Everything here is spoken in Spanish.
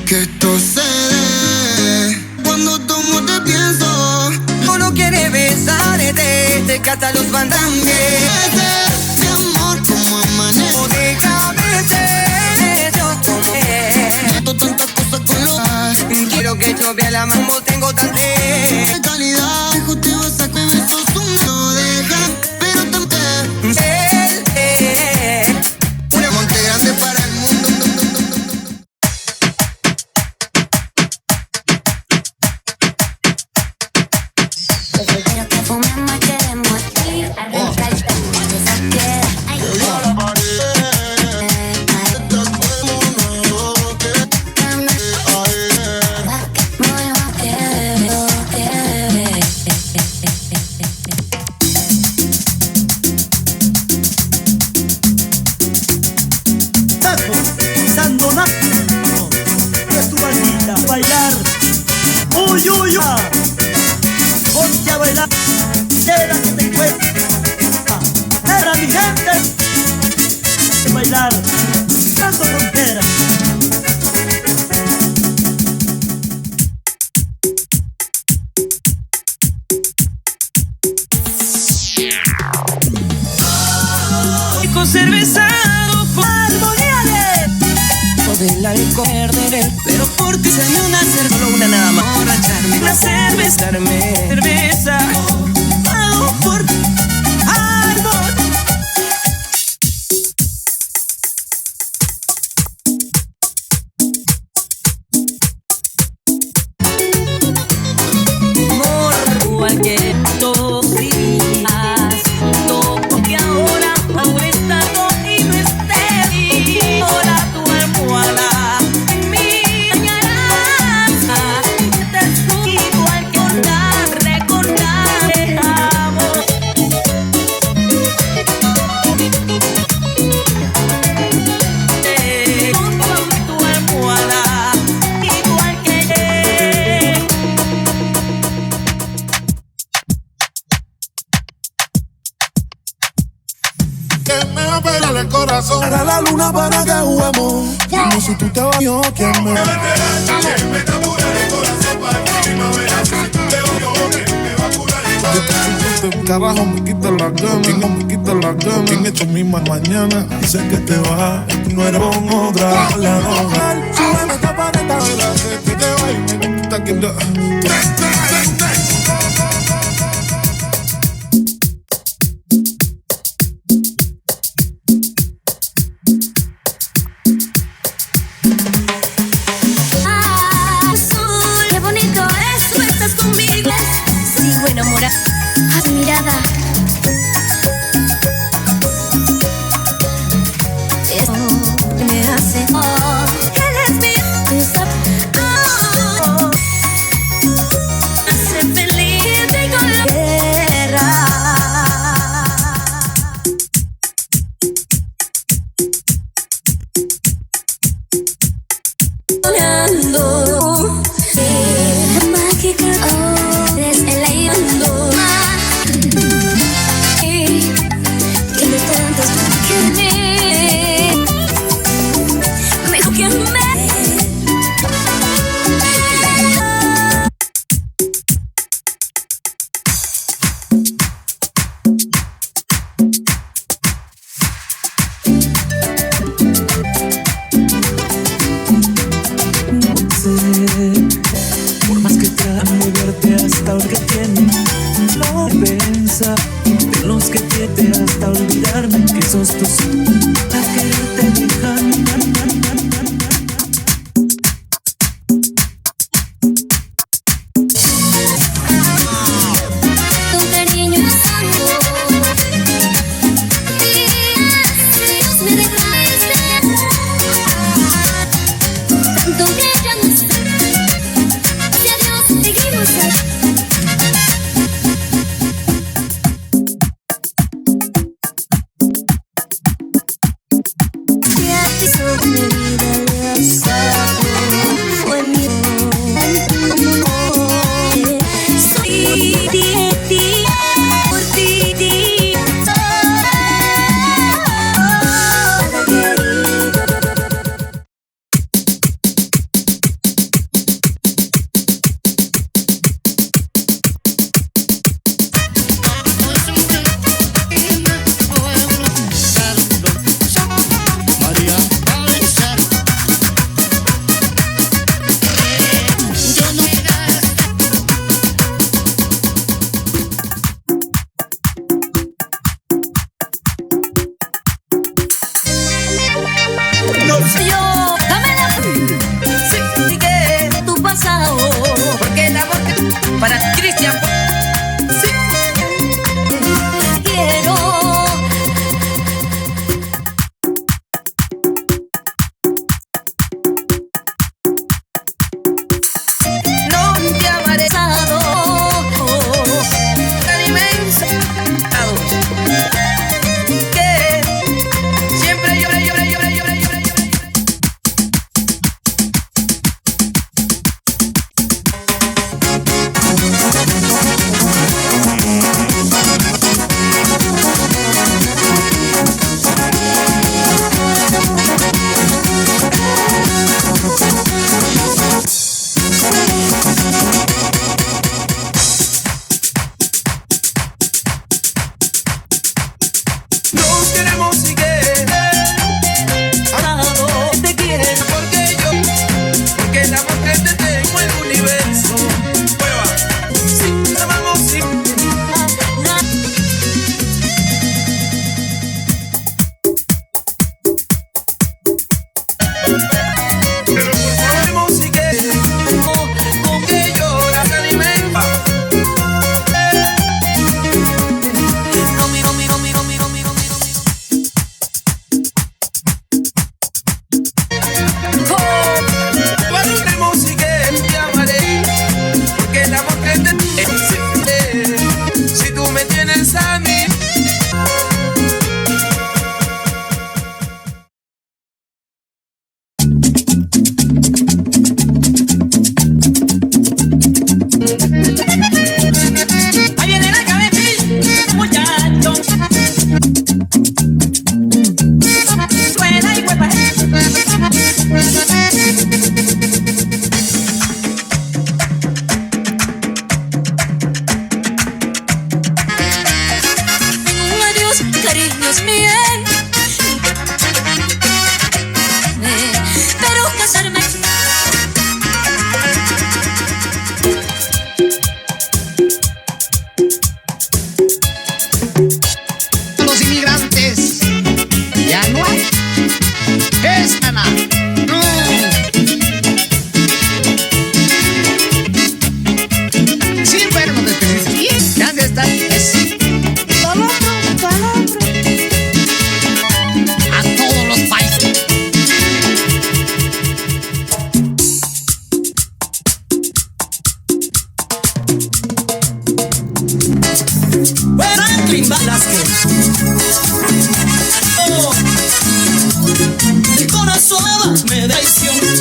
Que esto se dé. Cuando tomo te pienso. Uno quiere besarte, de que hasta los van también. Mi amor, como amanece. No déjame ser, yo tomé. Siento tantas cosas con los. Quiero que yo vea la mano, tengo tan De calidad, hijo, te vas a comer. Sos un no deja, pero también. una monte grande para el mundo. Quiero que fumemos y queremos ir a arrancar esa piedra. Ay, bailar, uy, uy, uy, ponte a bailar, quédate te encuentra, era mi gente, bailar, dando fronteras. Con cervezado, armonía del alcohol perder, pero por ti sería una cerveza, solo una nada más, borracharme, una cerveza, darme cerveza, oh, por árbol. Amor, cualquier tosías, toco que ahora está todo y no esté bien. Ahora tu almohada en mí dañarás. Te subo al recordar el amor. Tu almohada igual que ayer. Que me va a pegar el corazón. Para la luna para que juguemos. Como si tú te vas yo, ¿quién me? Me está curando el corazón para que primavera. Te odio, que me va a curar el corazón. Carajo, me quita la gana, me quita la gana. En esta misma mañana, dice que te vas, no eres con otra. La hogar, sube esta paleta, que te va y me quita que te. azul, qué bonito es, tú estás conmigo. Sigo enamorada a tu mirada. Eso me hace él es mío, tú sabes. Hace feliz digo la tierra. Soñando, mágica, eres el aire tiene tantas que mejor que Por más que tratan de verte hasta lo que tienen, no pensa de los que tienen hasta olvidarme que sos tú. A quererte dejar. tu cariño es algo. Dios me dejaste tanto que ya no sé. Si adiós seguimos aquí. Yo, dámela. Sí, que Tu pasado. porque el amor que para Cristian. Sí, Quiero. no te amaré. Pasado. Tan inmenso. Que siempre lloré, lloré, lloré, lloré, lloré, lloré. Nos queremos y que Pasado. Te quiero. porque el amor que te tengo en el universo. Prueba. Sí, te amamos, sí. Pero por favor, y que lloras, alimenta. Valoremos y que te amaré, porque el amor que te tengo, si tú me tienes a mí. Ahí viene la cabecita, muchacho. Suena y huepa. Un adiós, cariños míos. Pero casarme. Los inmigrantes ya no hay. Es Ana. No. Sin vernos despedirse. Bien. ¿Dónde están? Es. A todos los países. Franklin Velázquez. Oh, el corazón me da traición.